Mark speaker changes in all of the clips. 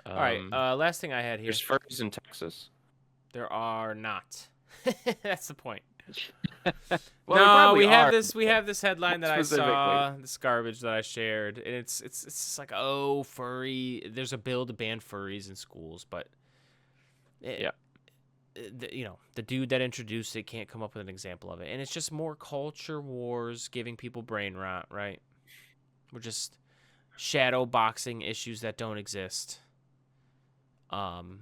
Speaker 1: All right. Last thing I had here.
Speaker 2: There's furries in Texas.
Speaker 1: There are not. That's the point.
Speaker 2: Well, there
Speaker 1: No,
Speaker 2: probably
Speaker 1: we have
Speaker 2: are,
Speaker 1: this. We
Speaker 2: but
Speaker 1: have this headline that I
Speaker 2: specifically.
Speaker 1: saw. This garbage that I shared, and it's just like, oh, furry. There's a bill to ban furries in schools, but
Speaker 2: Yeah.
Speaker 1: the dude that introduced it can't come up with an example of it, and it's just more culture wars, giving people brain rot. Right? We're just shadow boxing issues that don't exist. And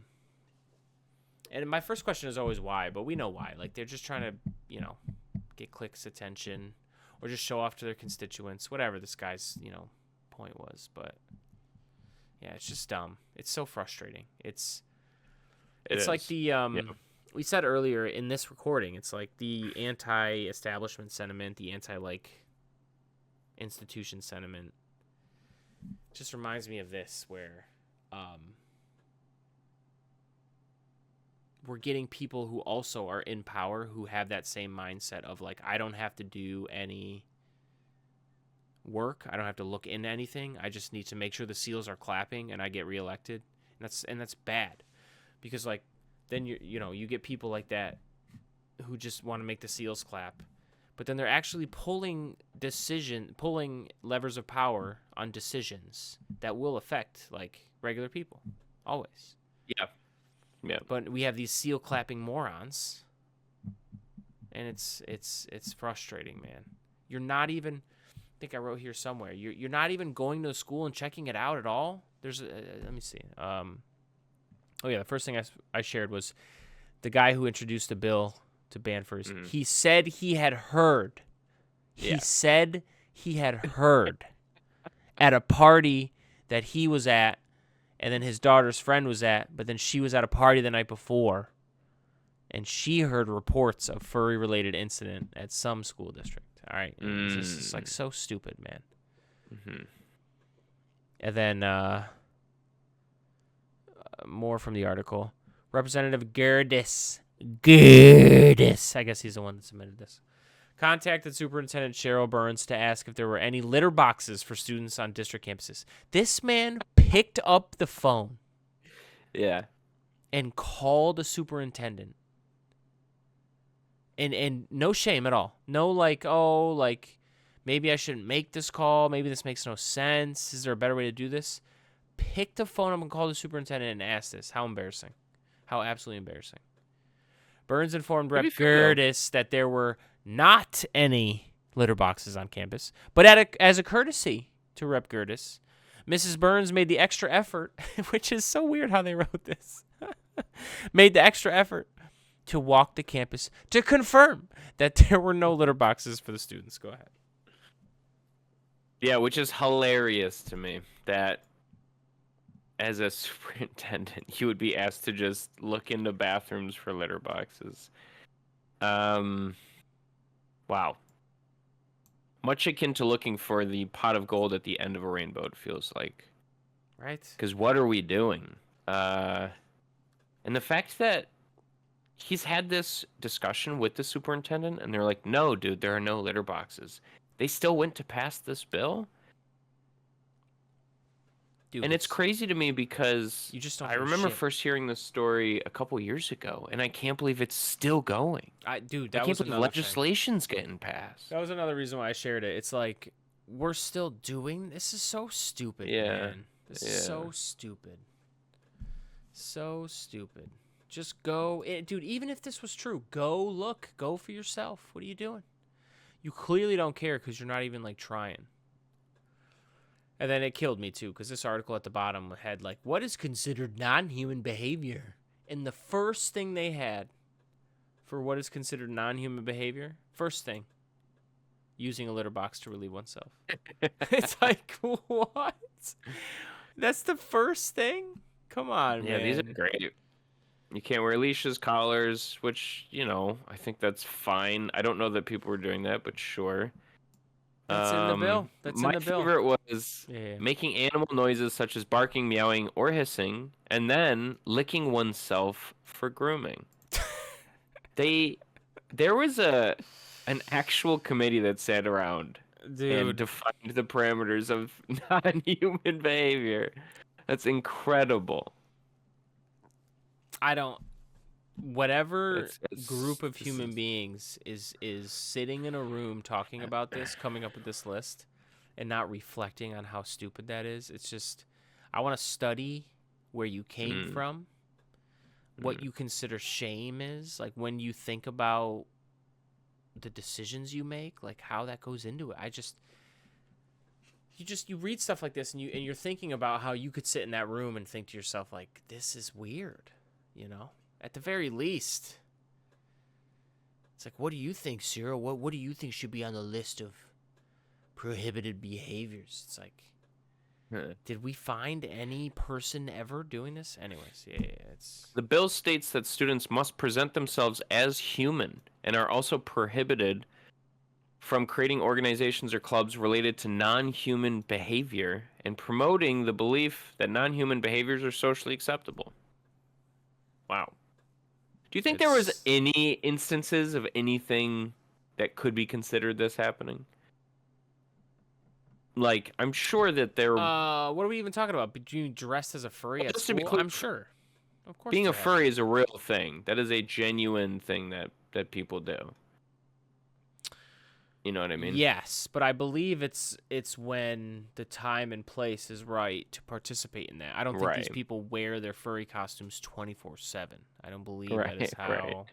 Speaker 1: my first question is always why, but we know why. Like they're just trying to, get clicks, attention, or just show off to their constituents, whatever this guy's, point was. But yeah, it's just dumb. It's so frustrating. It's like the
Speaker 2: Yeah.
Speaker 1: we said earlier in this recording, it's like the anti-establishment sentiment, the institution sentiment. Just reminds me of this where we're getting people who also are in power who have that same mindset of like, I don't have to do any work. I don't have to look into anything. I just need to make sure the seals are clapping and I get reelected. And that's bad because like then you get people like that who just want to make the seals clap, but then they're actually pulling levers of power on decisions that will affect like regular people always.
Speaker 2: Yeah. Yeah.
Speaker 1: But we have these seal clapping morons, and it's frustrating, man. You're not even. I think I wrote here somewhere. You're not even going to school and checking it out at all. Let me see. Oh yeah, the first thing I shared was the guy who introduced the bill to ban furries. Mm-hmm. He said he had heard. He said he had heard at a party that he was at. And then his daughter's friend was at, but then she was at a party the night before, and she heard reports of furry-related incident at some school district. All right, it's just like so stupid, man. Mm-hmm. And then more from the article. Representative Gerdes, I guess he's the one that submitted this, contacted Superintendent Cheryl Burns to ask if there were any litter boxes for students on district campuses. This man picked up the phone.
Speaker 2: Yeah.
Speaker 1: And called the superintendent. And no shame at all. No maybe I shouldn't make this call. Maybe this makes no sense. Is there a better way to do this? Picked the phone up and called the superintendent and asked this. How embarrassing. How absolutely embarrassing. Burns informed Rep. Gerdes that there were not any litter boxes on campus, but as a courtesy to Rep. Gerdes, Mrs. Burns made the extra effort, which is so weird how they wrote this, made the extra effort to walk the campus to confirm that there were no litter boxes for the students. Go ahead.
Speaker 2: Yeah, which is hilarious to me that as a superintendent, you would be asked to just look into bathrooms for litter boxes. Wow. Much akin to looking for the pot of gold at the end of a rainbow, it feels like.
Speaker 1: Right.
Speaker 2: Because what are we doing? And the fact that he's had this discussion with the superintendent, and they're like, no, dude, there are no litter boxes. They still went to pass this bill? Dude, and it's crazy to me because
Speaker 1: you just don't
Speaker 2: I remember first hearing this story a couple years ago, and I can't believe it's still going.
Speaker 1: I can't believe
Speaker 2: legislation's getting passed.
Speaker 1: That was another reason why I shared it. It's like, we're still doing this. Is so stupid, man. This is so stupid. So stupid. Just go, dude. Even if this was true, go look. Go for yourself. What are you doing? You clearly don't care because you're not even like trying. And then it killed me, too, because this article at the bottom had, like, what is considered non-human behavior? And the first thing they had for what is considered non-human behavior, first thing, using a litter box to relieve oneself. It's like, what? That's the first thing? Come on, man.
Speaker 2: Yeah, these are great. You can't wear leashes, collars, which, I think that's fine. I don't know that people were doing that, but sure.
Speaker 1: That's in the bill.
Speaker 2: My favorite was making animal noises such as barking, meowing, or hissing, and then licking oneself for grooming. There was an actual committee that sat around and defined the parameters of non-human behavior. That's incredible.
Speaker 1: I don't. Whatever
Speaker 2: It's
Speaker 1: group of
Speaker 2: this
Speaker 1: human
Speaker 2: is
Speaker 1: beings is sitting in a room talking about this, coming up with this list, and not reflecting on how stupid that is. It's just, I want to study where you came
Speaker 2: mm,
Speaker 1: from, what
Speaker 2: mm.
Speaker 1: you consider shame is, like when you think about the decisions you make, like how that goes into it. You read stuff like this, and you're thinking about how you could sit in that room and think to yourself, like, this is weird, you know? At the very least. It's like, what do you think, Cyril? What do you think should be on the list of prohibited behaviors? It's like, did we find any person ever doing this? Anyways, yeah, it's
Speaker 2: The bill states that students must present themselves as human and are also prohibited from creating organizations or clubs related to non-human behavior and promoting the belief that non-human behaviors are socially acceptable. Wow. Do you think there was
Speaker 1: it's
Speaker 2: any instances of anything that could be considered this happening? Like, I'm sure that there,
Speaker 1: what are we even talking about? Being dressed as a furry at
Speaker 2: just to be
Speaker 1: school?
Speaker 2: clear,
Speaker 1: I'm sure. Of course
Speaker 2: being a
Speaker 1: there have
Speaker 2: furry
Speaker 1: been.
Speaker 2: is a real thing. That is a genuine thing that people do. You know what I mean?
Speaker 1: Yes, but I believe it's when the time and place is right to participate in that. I don't think these
Speaker 2: Right.
Speaker 1: people wear their furry costumes 24/7. I don't believe that is
Speaker 2: Right. Right.
Speaker 1: how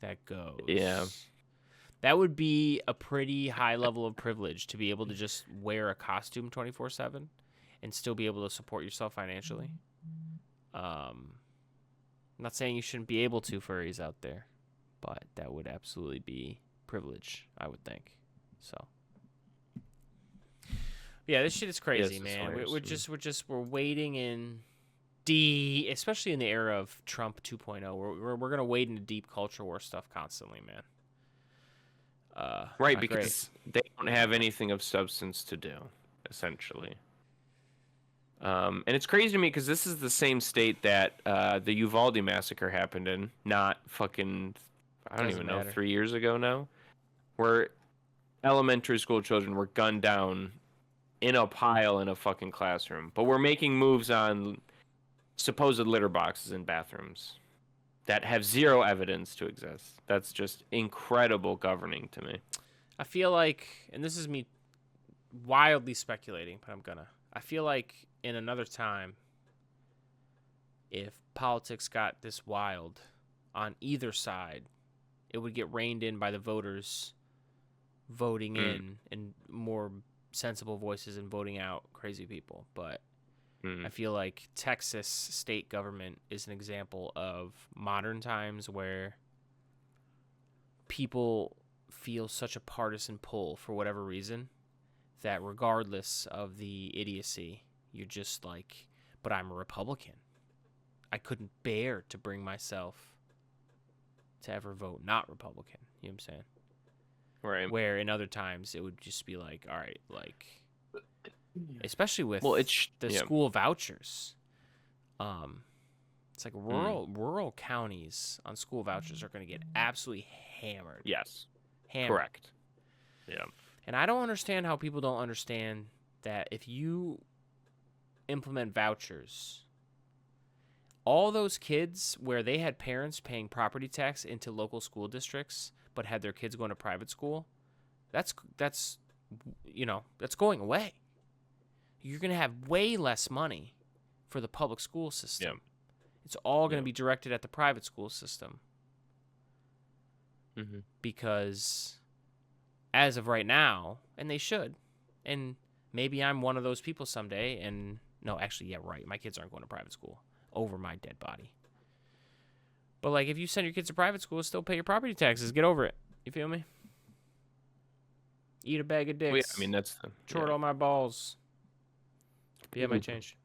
Speaker 1: that
Speaker 2: Yeah.
Speaker 1: goes. That would be a pretty high level of privilege to be able to just wear a costume 24/7 and still be able to support yourself financially. I'm not saying you shouldn't be able to, furries out there, but that would absolutely be privilege, I would think. So, yeah, this shit is crazy,
Speaker 2: Yes, it's
Speaker 1: man.
Speaker 2: hilarious.
Speaker 1: We're waiting in especially in the era of Trump 2.0. We're gonna wade into deep culture war stuff constantly, man.
Speaker 2: Right,
Speaker 1: Not great.
Speaker 2: because they don't have anything of substance to do, essentially. And it's crazy to me because this is the same state that the Uvalde massacre happened in, not fucking, I don't
Speaker 1: Doesn't
Speaker 2: even know,
Speaker 1: matter.
Speaker 2: 3 years ago now, where elementary school children were gunned down in a pile in a fucking classroom. But we're making moves on supposed litter boxes in bathrooms that have zero evidence to exist. That's just incredible governing to me.
Speaker 1: I feel like, and this is me wildly speculating, but I feel like in another time, if politics got this wild on either side, it would get reined in by the voters voting
Speaker 2: Mm,
Speaker 1: in and more sensible voices and voting out crazy people. But I
Speaker 2: mm,
Speaker 1: feel like Texas state government is an example of modern times where people feel such a partisan pull for whatever reason that regardless of the idiocy, you're just like, but I'm a Republican. I couldn't bear to bring myself to ever vote not Republican. You know what I'm saying?
Speaker 2: right.
Speaker 1: Where in other times it would just be like, all right, like, especially with
Speaker 2: Well, it's
Speaker 1: the
Speaker 2: yeah.
Speaker 1: school vouchers. Um, it's like
Speaker 2: Mm,
Speaker 1: rural counties on school vouchers are going to get absolutely hammered,
Speaker 2: yes,
Speaker 1: hammered.
Speaker 2: correct. Yeah.
Speaker 1: And I don't understand how people don't understand that if you implement vouchers, all those kids where they had parents paying property tax into local school districts but had their kids going to private school, that's that's going away. You're going to have way less money for the public school system.
Speaker 2: Yeah.
Speaker 1: It's all going
Speaker 2: Yeah.
Speaker 1: to be directed at the private school system
Speaker 2: Mm-hmm.
Speaker 1: because as of right now, and they should, and maybe I'm one of those people someday, and no, actually, yeah, right, my kids aren't going to private school over my dead body. But, like, if you send your kids to private school, still pay your property taxes. Get over it. You feel me? Eat a bag of
Speaker 2: Well, yeah,
Speaker 1: dicks.
Speaker 2: I mean that's the
Speaker 1: Chort
Speaker 2: yeah.
Speaker 1: all my balls. Yeah, might change.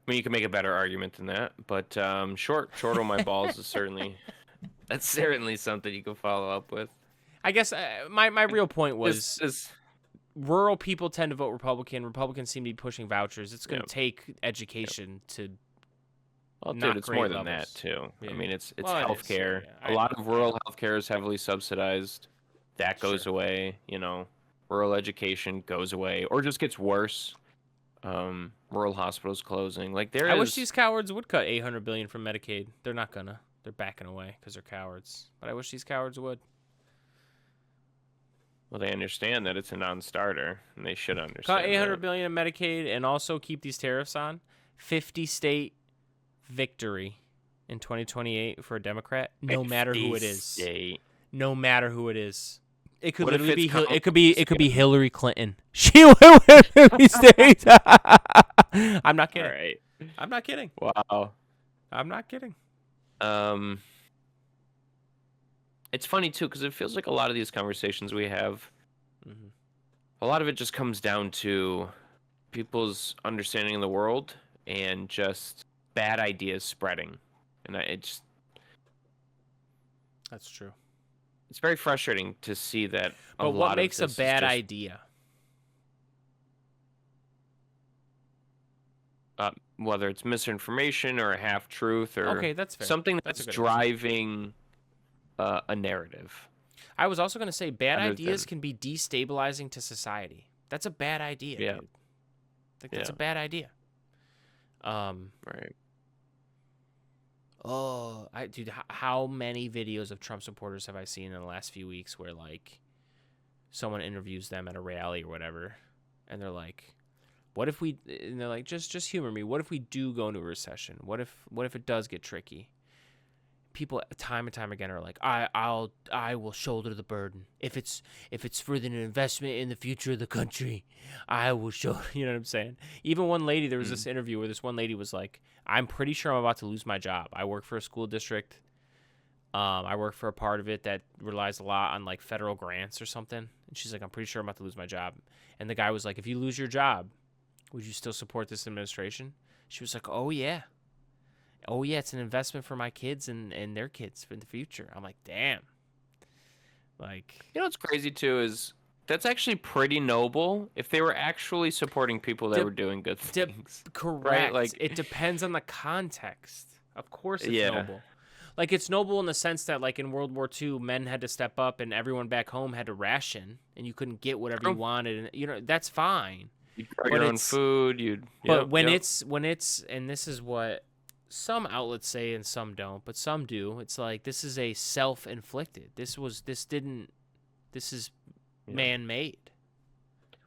Speaker 2: I mean, you can make a better argument than that, but short on my balls is certainly that's certainly something you can follow up with.
Speaker 1: I guess my real point
Speaker 2: This
Speaker 1: was
Speaker 2: is
Speaker 1: rural people tend to vote Republican. Republicans seem to be pushing vouchers. It's going
Speaker 2: yeah.
Speaker 1: to take education to
Speaker 2: Well,
Speaker 1: not
Speaker 2: dude, it's
Speaker 1: create
Speaker 2: more than
Speaker 1: levels.
Speaker 2: that too.
Speaker 1: Yeah.
Speaker 2: I mean, it's
Speaker 1: Well, it is. Yeah,
Speaker 2: healthcare.
Speaker 1: yeah.
Speaker 2: A
Speaker 1: I
Speaker 2: lot
Speaker 1: know.
Speaker 2: of
Speaker 1: I
Speaker 2: rural
Speaker 1: know.
Speaker 2: healthcare is heavily subsidized. That goes
Speaker 1: Sure.
Speaker 2: away. Rural education goes away or just gets worse. rural hospitals closing. Like
Speaker 1: I wish these cowards would cut $800 billion from Medicaid. They're not gonna. They're backing away because they're cowards. But I wish these cowards would.
Speaker 2: Well, they understand that it's a non-starter, and they should understand.
Speaker 1: Cut $800
Speaker 2: that.
Speaker 1: billion in Medicaid and also keep these tariffs on. 50-state victory in 2028 for a Democrat, no matter who it is.
Speaker 2: State.
Speaker 1: No matter who it is. It could
Speaker 2: What if
Speaker 1: literally be.
Speaker 2: it's
Speaker 1: It could be Hillary Clinton. She would win 50 states. I'm not kidding.
Speaker 2: All right.
Speaker 1: I'm not kidding.
Speaker 2: Wow.
Speaker 1: I'm not kidding.
Speaker 2: It's funny too because it feels like a lot of these conversations we have, a lot of it just comes down to people's understanding of the world and just bad ideas spreading, and
Speaker 1: That's true.
Speaker 2: it's very frustrating to see that.
Speaker 1: But what makes a bad idea?
Speaker 2: Whether it's misinformation or a half truth or
Speaker 1: okay, that's fair.
Speaker 2: Something
Speaker 1: that's
Speaker 2: that's driving a narrative.
Speaker 1: I was also going to say bad ideas can be destabilizing to society. That's a bad idea.
Speaker 2: Yeah.
Speaker 1: Dude. Like, that's a bad idea.
Speaker 2: Right.
Speaker 1: Oh, dude, how many videos of Trump supporters have I seen in the last few weeks where like someone interviews them at a rally or whatever, and they're like, "What if we?" And they're like, "Just humor me. What if we do go into a recession? What if it does get tricky?" People time and time again are like, I will shoulder the burden. If it's for an investment in the future of the country, I will shoulder. You know what I'm saying? Even one lady, there was this interview where this one lady was like, I'm pretty sure I'm about to lose my job. I work for a school district. I work for a part of it that relies a lot on like federal grants or something. And she's like, I'm pretty sure I'm about to lose my job. And the guy was like, if you lose your job, would you still support this administration? She was like, oh yeah. Oh, yeah, it's an investment for my kids and their kids for the future. I'm like, damn. Like,
Speaker 2: you know what's crazy, too, is that's actually pretty noble if they were actually supporting people that were doing good things.
Speaker 1: Correct.
Speaker 2: Right? Like,
Speaker 1: it depends on the context. Of course it's
Speaker 2: Yeah.
Speaker 1: noble. Like, it's noble in the sense that, like, in World War II, men had to step up and everyone back home had to ration, and you couldn't get whatever you wanted. And, you know, that's fine.
Speaker 2: You'd grow your own food.
Speaker 1: But when it's, and this is what some outlets say and some don't, but some do. It's like, this is a self-inflicted. This is man-made.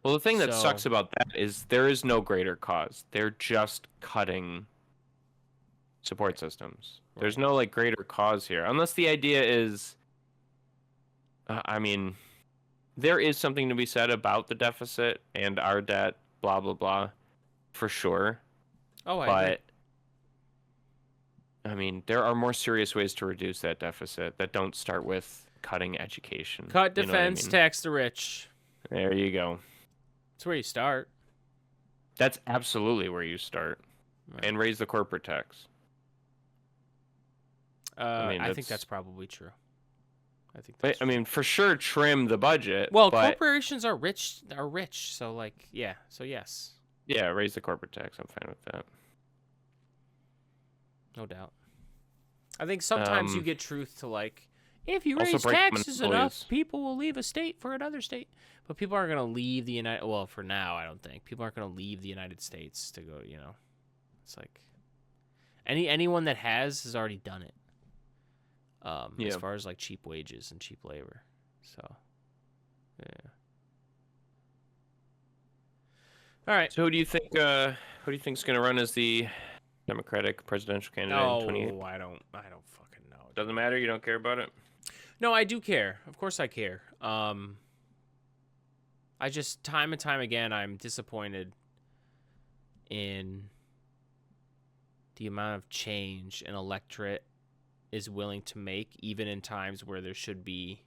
Speaker 2: Well, the thing that sucks about that is there is no greater cause. They're just cutting support systems. Right. There's no like greater cause here, unless the idea is. I mean, there is something to be said about the deficit and our debt, blah blah blah, for sure.
Speaker 1: Oh, I agree.
Speaker 2: I mean, there are more serious ways to reduce that deficit that don't start with cutting education.
Speaker 1: Cut defense, tax the rich.
Speaker 2: There you go.
Speaker 1: That's where you start.
Speaker 2: That's absolutely where you start. Right. And raise the corporate tax.
Speaker 1: I think that's probably true.
Speaker 2: I mean, for sure, trim the budget.
Speaker 1: Well, corporations are rich, so like, yeah. So yes.
Speaker 2: Yeah, raise the corporate tax. I'm fine with that.
Speaker 1: No doubt. I think sometimes you get truth to like, if you raise taxes enough, people will leave a state for another state. But people aren't going to leave the United. Well, for now, I don't think people aren't going to leave the United States to go. You know, it's like anyone that has already done it. As far as like cheap wages and cheap labor, so yeah. All right.
Speaker 2: So who do you think is going to run as the Democratic presidential candidate in 2028?
Speaker 1: I don't fucking know.
Speaker 2: Doesn't matter? You don't care about it?
Speaker 1: No, I do care. Of course I care. I just, time and time again, I'm disappointed in the amount of change an electorate is willing to make, even in times where there should be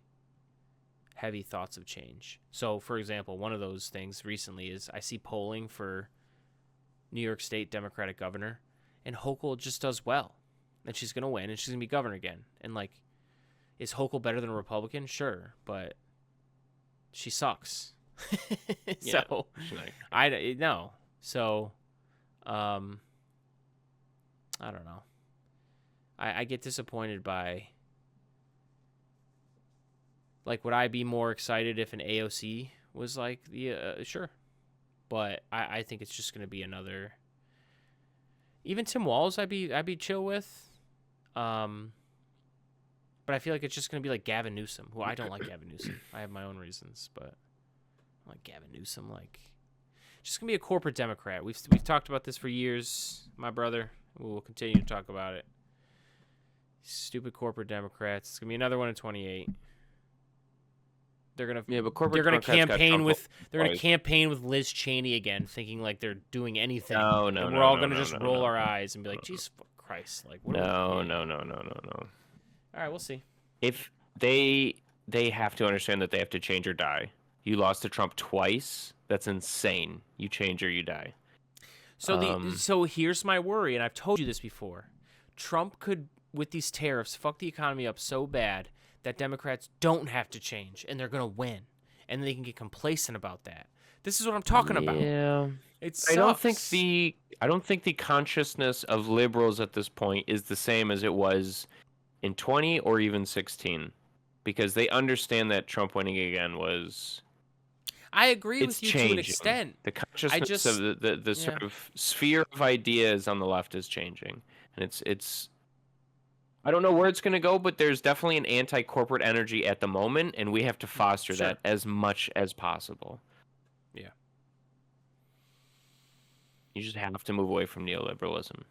Speaker 1: heavy thoughts of change. So, for example, one of those things recently is I see polling for New York State Democratic governor, and Hochul just does well, and she's going to win, and she's going to be governor again. And, like, is Hochul better than a Republican? Sure, but she sucks. So, I know. So, I don't know. I get disappointed by, like, would I be more excited if an AOC was like, sure. but I think it's just gonna be another. Even Tim Walz, I'd be chill with. But I feel like it's just gonna be like Gavin Newsom, who I don't like Gavin Newsom. I have my own reasons, but I like Gavin Newsom. Like, just gonna be a corporate Democrat. We've talked about this for years, my brother. We will continue to talk about it. Stupid corporate Democrats. It's gonna be another one in 28. They're gonna campaign with Liz Cheney again, thinking like they're doing anything.
Speaker 2: No,
Speaker 1: and we're all gonna just roll our eyes and be like, "Jesus Christ!" Like, what
Speaker 2: no.
Speaker 1: All right, we'll see.
Speaker 2: If they have to understand that they have to change or die. You lost to Trump twice. That's insane. You change or you die.
Speaker 1: So here's my worry, and I've told you this before. Trump could, with these tariffs, fuck the economy up so bad that Democrats don't have to change, and they're gonna win, and they can get complacent about that. This is what I'm talking about.
Speaker 2: Yeah, I don't think the consciousness of liberals at this point is the same as it was in 20 or even 16, because they understand that Trump winning again was.
Speaker 1: I agree with you to an extent.
Speaker 2: The consciousness of the sort of sphere of ideas on the left is changing, and it's. I don't know where it's going to go, but there's definitely an anti-corporate energy at the moment, and we have to foster that as much as possible.
Speaker 1: Yeah.
Speaker 2: You just have to move away from neoliberalism.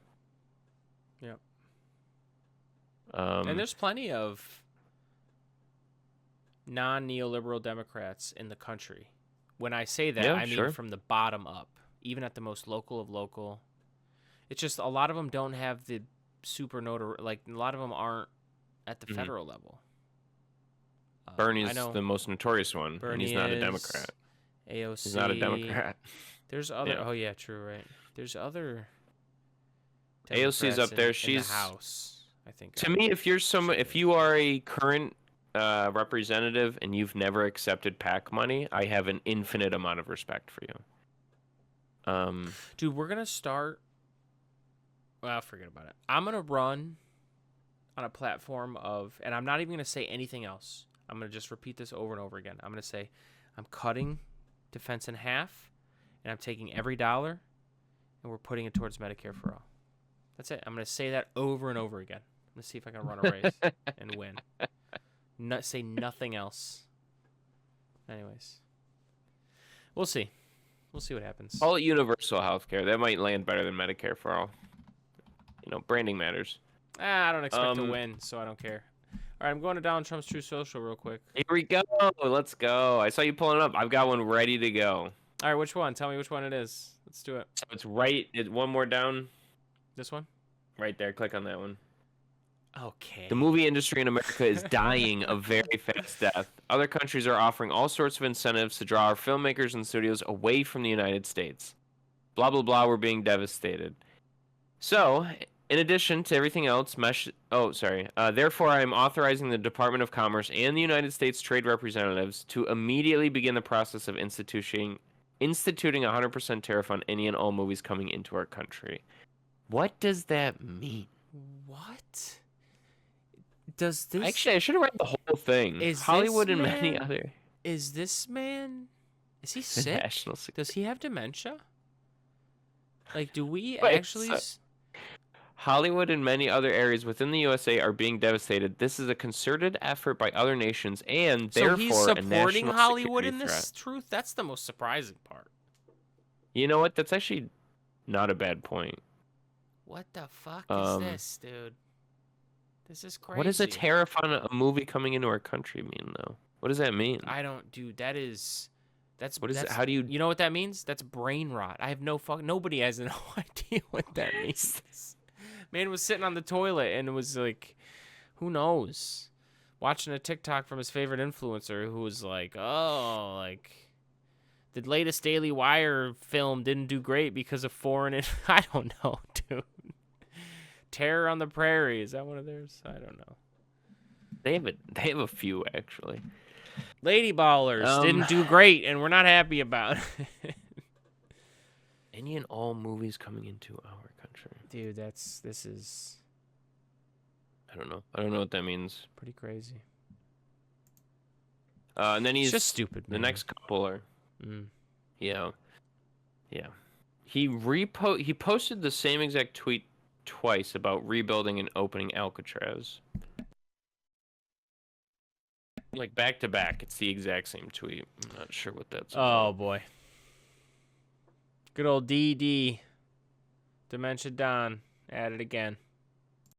Speaker 1: Yep. And there's plenty of non-neoliberal Democrats in the country. When I say that, I mean from the bottom up, even at the most local of local. It's just a lot of them don't have the super like a lot of them aren't at the federal level.
Speaker 2: Bernie's the most notorious one, and he's not a Democrat.
Speaker 1: AOC.
Speaker 2: He's not a Democrat.
Speaker 1: There's other. Oh yeah, true, right. There's other.
Speaker 2: AOC's up there. She's
Speaker 1: in the House, I think.
Speaker 2: To me, if you are a current representative and you've never accepted PAC money, I have an infinite amount of respect for you.
Speaker 1: Dude, we're gonna start. Well, forget about it. I'm going to run on a platform of, and I'm not even going to say anything else. I'm going to just repeat this over and over again. I'm going to say, I'm cutting defense in half, and I'm taking every dollar, and we're putting it towards Medicare for all. That's it. I'm going to say that over and over again. I'm going to see if I can run a race and win. Say nothing else. Anyways. We'll see. We'll see what happens.
Speaker 2: Call it universal health care. That might land better than Medicare for all. You know, branding matters.
Speaker 1: I don't expect to win, so I don't care. All right, I'm going to Donald Trump's True Social real quick.
Speaker 2: Here we go. Let's go. I saw you pulling it up. I've got one ready to go.
Speaker 1: All right, which one? Tell me which one it is. Let's do it.
Speaker 2: So it's right. One more down.
Speaker 1: This one?
Speaker 2: Right there. Click on that one.
Speaker 1: Okay.
Speaker 2: The movie industry in America is dying a very fast death. Other countries are offering all sorts of incentives to draw our filmmakers and studios away from the United States. Blah, blah, blah. We're being devastated. So, in addition to everything else, therefore, I am authorizing the Department of Commerce and the United States Trade Representatives to immediately begin the process of instituting a 100% tariff on any and all movies coming into our country. What does that mean?
Speaker 1: What? Does this...
Speaker 2: Actually, I should have read the whole thing.
Speaker 1: Is
Speaker 2: Hollywood and many other...
Speaker 1: Is this man... Is he sick? Does he have dementia? Like, do we actually...
Speaker 2: Hollywood and many other areas within the USA are being devastated. This is a concerted effort by other nations, and therefore
Speaker 1: he's supporting Hollywood in
Speaker 2: this
Speaker 1: truth? That's the most surprising part.
Speaker 2: You know what? That's actually not a bad point.
Speaker 1: What the fuck is this, dude? This is crazy.
Speaker 2: What does a tariff on a movie coming into our country mean, though? What does that mean?
Speaker 1: I don't, dude. That's
Speaker 2: what is it? How do you?
Speaker 1: You know what that means? That's brain rot. I have nobody has no idea what that means. Man was sitting on the toilet and was like, who knows? Watching a TikTok from his favorite influencer who was like, oh, like the latest Daily Wire film didn't do great because of foreign. I don't know, dude. Terror on the Prairie, is that one of theirs? I don't know.
Speaker 2: They have a few actually.
Speaker 1: Lady Ballers didn't do great, and we're not happy about it.
Speaker 2: Any and all movies coming into our country.
Speaker 1: Dude, this is...
Speaker 2: I don't know. I don't know what that means.
Speaker 1: Pretty crazy.
Speaker 2: And then he's...
Speaker 1: It's just stupid, man.
Speaker 2: The next couple are... Yeah. Yeah. He posted the same exact tweet twice about rebuilding and opening Alcatraz. Like back to back. It's the exact same tweet. I'm not sure what that's about.
Speaker 1: Oh boy. Good old DD. Dementia Don at it again.